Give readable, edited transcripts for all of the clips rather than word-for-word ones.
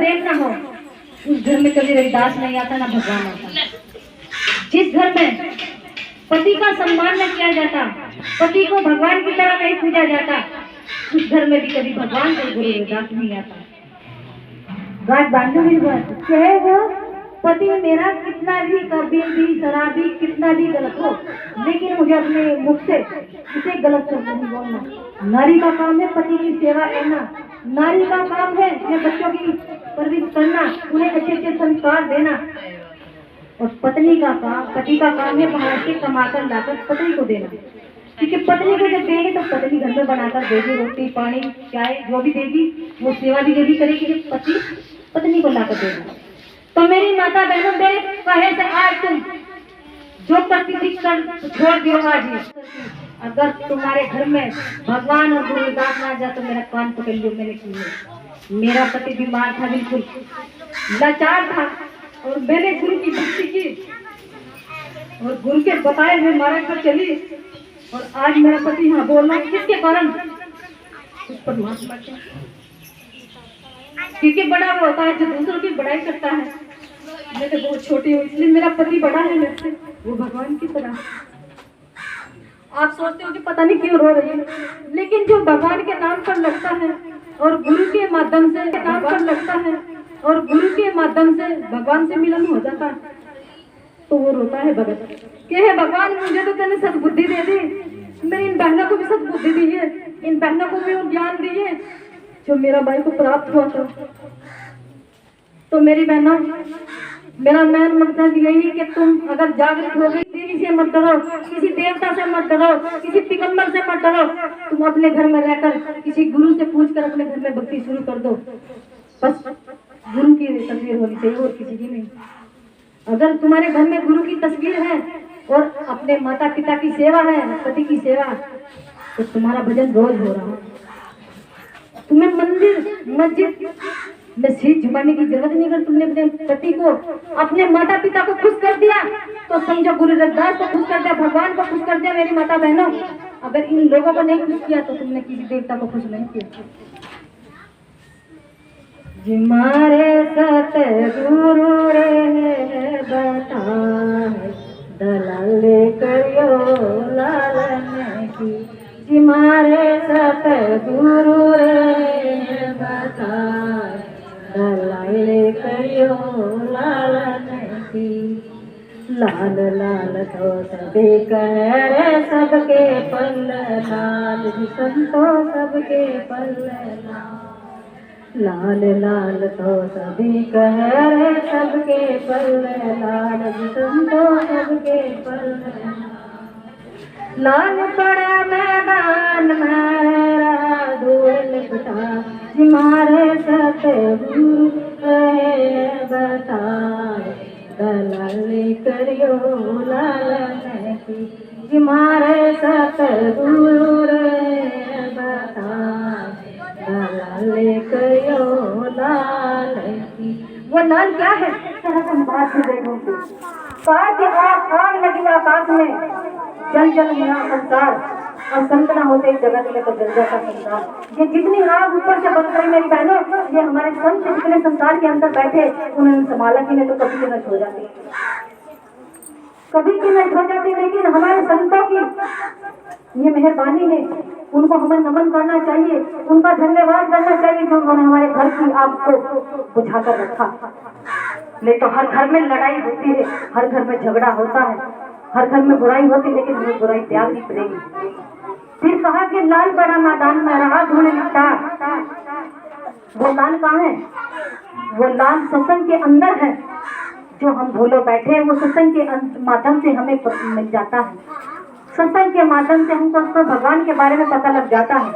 प्रेम ना हो उस घर में कभी रविदास नहीं आता ना भगवान आता। जिस घर में पति का सम्मान न किया जाता, पति को भगवान की तरह नहीं पूजा जाता, उस घर में भी कभी भगवान को गुरु रविदास नहीं आता। गाठ बांधवी चाहे वो पति मेरा कितना भी कबीर भी शराबी कितना भी गलत हो, लेकिन मुझे अपने मुख से उसे गलत शब्द नहीं बोलना। नारी का काम है पति की सेवा करना, नारी का काम है अपने बच्चों की परवरिश करना, उन्हें अच्छे अच्छे संस्कार देना, और पत्नी का काम पति का काम है बाहर से कमाकर लाकर पत्नी को देना। क्योंकि पत्नी को जब देंगे तो पत्नी घर में बनाकर देगी, रोटी पानी चाय जो भी देगी वो सेवा भी जो भी करेगी, जब पति पत्नी को लाकर देगा। तो मेरी माता बहनों, मेरे कहे से आज तुम जो करती थी कर छोड़ दियो आज ही। अगर तुम्हारे घर में भगवान और गुरु रविदास ना जा तो मेरा कान पकड़ लियो। मैंने की मेरा पति बीमार था, बिल्कुल लाचार था, और मैंने गुरु की भक्ति की और गुरु के बताए हुए मार्ग पर चली, और आज मेरा पति यहाँ बोल रहा है किसके कारण? उस परमात्मा के। क्योंकि बड़ा वो होता है जो दूसरों की बड़ाई करता है। मैं तो बहुत छोटी हूँ, इसलिए मेरा पति बड़ा है मेरे से, वो भगवान की तरह। आप सोचते हो कि पता नहीं क्यों रो रही है, लेकिन जो भगवान के नाम पर लगता है और गुरु के माध्यम से नाम पर लगता है और गुरु के माध्यम से भगवान से मिलन हो जाता है, तो वो रोता है भगत कि हे भगवान, मुझे तो तेने सद्बुद्धि दे दी, मेरी इन बहनों को भी सद्बुद्धि दी है, इन बहनों को भी वो ज्ञान दी है जो मेरा भाई को प्राप्त हुआ था। तो मेरी बहनों, मेरा मेन मकसद यही है कि तुम अगर जागृत हो गई, देवी से मत डरो, किसी देवता से मत डरो, किसी पिगम्बर से मत डरो, तुम अपने घर में रहकर किसी गुरु से पूछकर अपने घर में भक्ति शुरू कर दो। बस गुरु की तस्वीर होनी चाहिए और किसी की नहीं। अगर तुम्हारे घर में गुरु की तस्वीर है और अपने माता पिता की सेवा है, पति की सेवा, तो तुम्हारा भजन रोज हो रहा है। तुम्हें मंदिर मस्जिद में सीट झुकाने की जरूरत नहीं। अगर तुमने अपने पति को अपने माता पिता को खुश कर दिया तो समझो गुरु रविदास को खुश कर दिया, भगवान को खुश कर दिया। मेरी माता बहनों, अगर इन लोगों को नहीं खुश किया तो तुमने किसी देवता को खुश नहीं किया। जिमारे सतगुरु रे बताए दलाल करियो लालन की, जिमारे सतगुरु रे बताए दलाल करियो लालन की। लाल लाल तो सबे करे सबके पल लाल, संतो सबके पल लाल लाल तो सभी कह रहे सबके पल लाल, संतो सबके पल लाल। पड़ा मैदान मेरा धूल पिता, जिमारे सतगुरु रहे बताए दलाल करियो लालन की, जिमारे सतगुरु रहे बताए दलाल करियो लाल की। वो लाल क्या है? बात देखो आग लगी आकाश में, जल जल मेरा संसार, और संतना होते जगत में तो जल जाता संसार। ये जितनी आग ऊपर से बरस रही मेरी बहनों, ये हमारे संत जितने संसार के अंदर बैठे उन्होंने संभाला कि नहीं तो कभी की नष्ट हो जाती, कभी की नष्ट हो जाती। लेकिन हमारे संतों की ये मेहरबानी है, उनको हमें नमन करना चाहिए, उनका धन्यवाद करना चाहिए जो उन्होंने हमारे घर की आग को बुझाकर रखा। नहीं तो हर घर में लड़ाई होती है, हर घर में झगड़ा होता है, हर घर में बुराई होती है, लेकिन हमें बुराई त्यागनी पड़ेगी। फिर कहा कि लाल बड़ा मैदान में रहा धूल निकटा। वो लाल कहाँ है? वो लाल सत्संग के अंदर है। जो हम भूलो बैठे हैं वो सत्संग के माध्यम से हमें मिल जाता है। सत्संग के माध्यम से हमको भगवान के बारे में पता लग जाता है।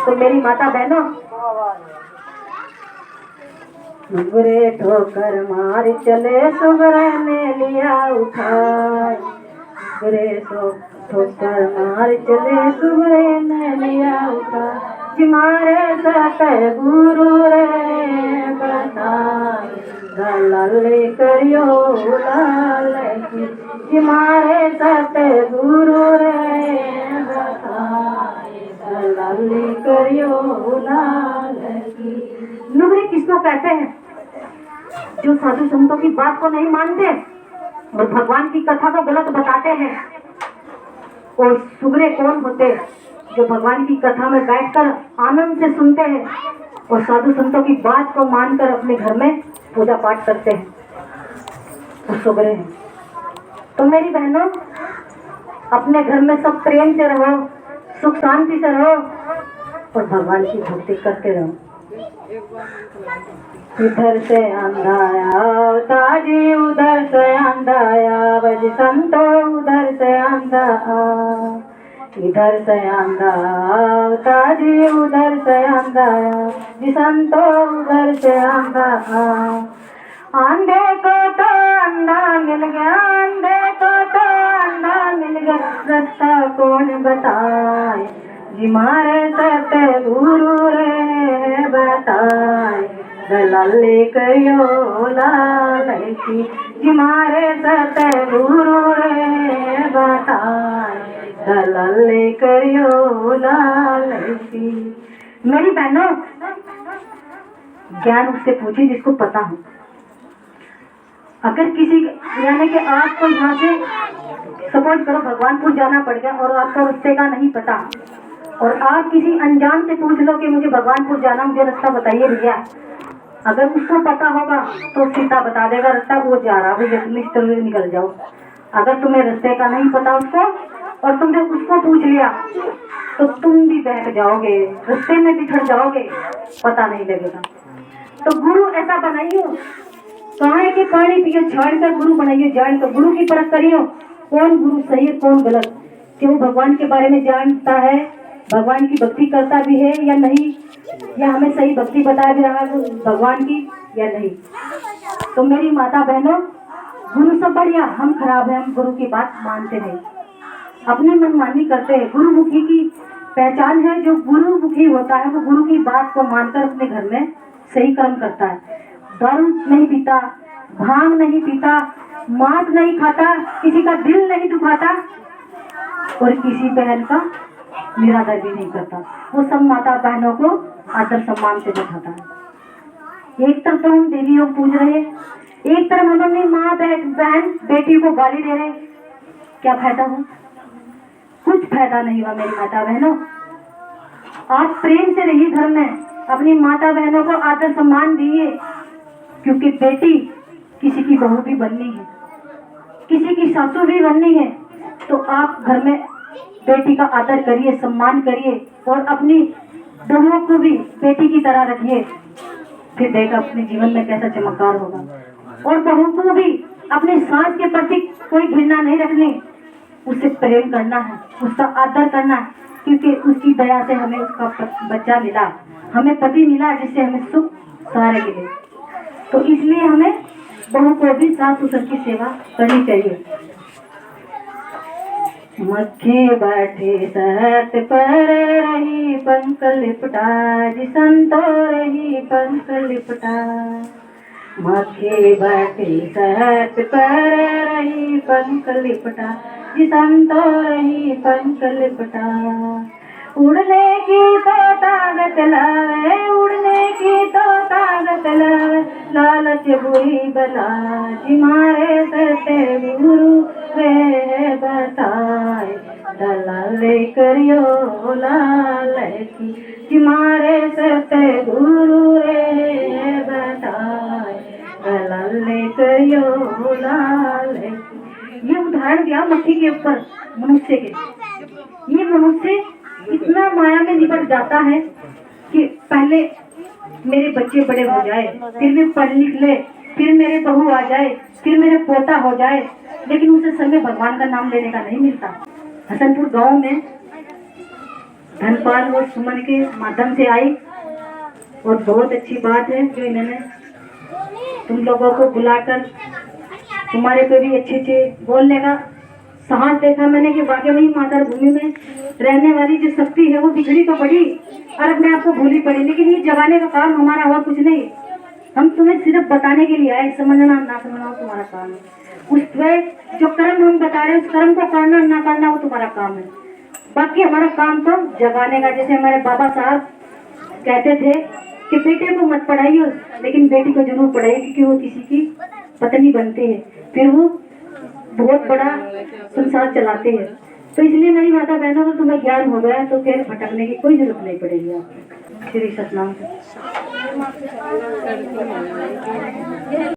तो मेरी माता बहनों, सुगरे ठोकर मार चले सुगरे ने लिया उठाए, सुगरे ठोकर मार चले सुगरे ने लिया उठा, जिमारे सतगुरु रे बताए दलाल करियो लाल की, जिमारे सतगुरु रे बताए दलाल करियो लाल की। लुगड़ी किसको कहते हैं जो साधु संतों की बात को नहीं मानते और भगवान की कथा को गलत बताते हैं, और सुगरे कौन होते जो भगवान की कथा में बैठकर आनंद से सुनते हैं और साधु संतों की बात को मानकर अपने घर में पूजा पाठ करते हैं, वो सुगरे हैं। तो मेरी बहनों, अपने घर में सब प्रेम से रहो, सुख शांति से रहो और भगवान की भक्ति करते रहो। इधर से अंधाया ताजी, उधर से अंधाया बज संतो, उधर से अंधा, इधर से अंधा ताजी, उधर से अंधा जी संतो, उधर से अंधा। अंधे को तो अंधा मिल गया, अंधे को तो अंधा मिल गया, रास्ता कौन बताए जी मारे सत्य गुरु रे बताए, दलाली करियो लालची जी मारे सत्य गुरु रे बताए, दलाली करियो लालची। मेरी बहनों, ज्ञान उससे पूछिए जिसको पता हो। अगर किसी यानी कि आपको यहाँ से सपोज करो भगवानपुर जाना पड़ गया और आपको रास्ते का नहीं पता, और आप किसी अनजान से पूछ लो कि मुझे भगवानपुर जाना, मुझे रास्ता बताइए भैया, अगर उसको पता होगा तो सीधा बता देगा रास्ता, वो जा रहा भैया तुम इस तरह निकल जाओ। अगर तुम्हें रास्ते का नहीं पता उसको और तुमने उसको पूछ लिया तो तुम भी बहक जाओगे, रास्ते में बिछड़ जाओगे, पता नहीं लगेगा। तो गुरु ऐसा बनाइयो, कहा है कि पानी पियो छाड़ कर गुरु बनाइए जान, तो गुरु की परख करियो कौन गुरु सही है कौन गलत, कि वो भगवान के बारे में जानता है, भगवान की भक्ति करता भी है या नहीं, या हमें सही भक्ति बता भी रहा है भगवान की या नहीं। तो मेरी माता बहनों, गुरु सब बढ़िया, हम खराब है, हम गुरु की बात मानते नहीं, अपनी मनमानी करते हैं। गुरुमुखी की पहचान है, जो गुरुमुखी होता है वो गुरु की बात को मानकर अपने घर में सही कर्म करता है। दारू नहीं पीता, भांग नहीं पीता, मांस नहीं खाता, किसी का दिल नहीं दुखाता और किसी बहन का निरादर भी नहीं करता। वो सब माता बहनों को आदर सम्मान से बैठाता है। एक तरफ तो हम देवियों को पूज रहे, एक तरफ हम अपनी माँ बहन बेटी को गाली दे रहे, क्या फायदा हुआ? कुछ फायदा नहीं हुआ मेरी माता बहनों। आप प्रेम से रहिए घर में, अपनी माता बहनों को आदर सम्मान दिए, क्योंकि बेटी किसी की बहू भी बननी है, किसी की सासू भी बननी है। तो आप घर में बेटी का आदर करिए, सम्मान करिए और अपनी बहुओं को भी बेटी की तरह रखिए, फिर देखा अपने जीवन में कैसा चमत्कार होगा। और बहू को भी अपने सास के प्रति कोई घृणा नहीं रखनी, उसे प्रेम करना है, उसका आदर करना है, क्योंकि उसकी दया से हमें उसका बच्चा मिला, हमें पति मिला जिससे हमें सुख सारे मिले। तो इसलिए हमें बहू को भी सास ससुर की सेवा करनी चाहिए। मक्खी बैठी सहत पर रही पंख लिपटा, जी संतो रही पंख लिपटा। मक्खी बैठी सहत पर रही पंख लिपटा, जी संतो रही पंख लिपटा। उड़ने की तो ताकत लावे, उड़ने की तो ताकत लावे, लालच बुरी बला, जी मारे सत्य गुरु रे बताए, दलाली करियो लालची, जी मारे सत्य गुरु रे बताए, दलाली करियो लालची। ये उदाहरण दिया मक्खी के ऊपर मनुष्य के। ये मनुष्य इतना माया में निपट जाता है कि पहले मेरे बच्चे बड़े हो जाए, फिर भी पढ़ लिख ले, फिर मेरे बहू आ जाए, फिर मेरे पोता हो जाए, लेकिन उसे समय भगवान का नाम लेने का नहीं मिलता। हसनपुर गांव में धनपाल और सुमन के माध्यम से आई, और बहुत अच्छी बात है जो इन्होंने तुम लोगों को बुलाकर तुम्हारे पे भी अच्छे अच्छे बोलने का साहस देखा मैंने कि वाकई में मातृभूमि में रहने वाली जो शक्ति है वो बिछड़ी तो पड़ी और अपने आप को भूली पड़ी, लेकिन ये जगाने का काम हमारा और कुछ नहीं। हम तुम्हें सिर्फ बताने के लिए आए, समझना ना समझना तुम्हारा काम है। उस पे जो कर्म हम बता रहे हैं उस कर्म को करना ना करना वो तुम्हारा काम है। बाकी हमारा काम तो जगाने का। जैसे हमारे बाबा साहब कहते थे कि बेटे को मत पढ़ाइए, लेकिन बेटी को जरूर पढ़ाइए, क्योंकि वो किसी की पत्नी बनते हैं, फिर वो बहुत बड़ा संसार चलाते हैं। तो इसलिए मेरी माता बहनों को तुम्हें ज्ञान हो गया तो फिर भटकने की कोई जरूरत नहीं पड़ेगी आपको। श्री सतनाम।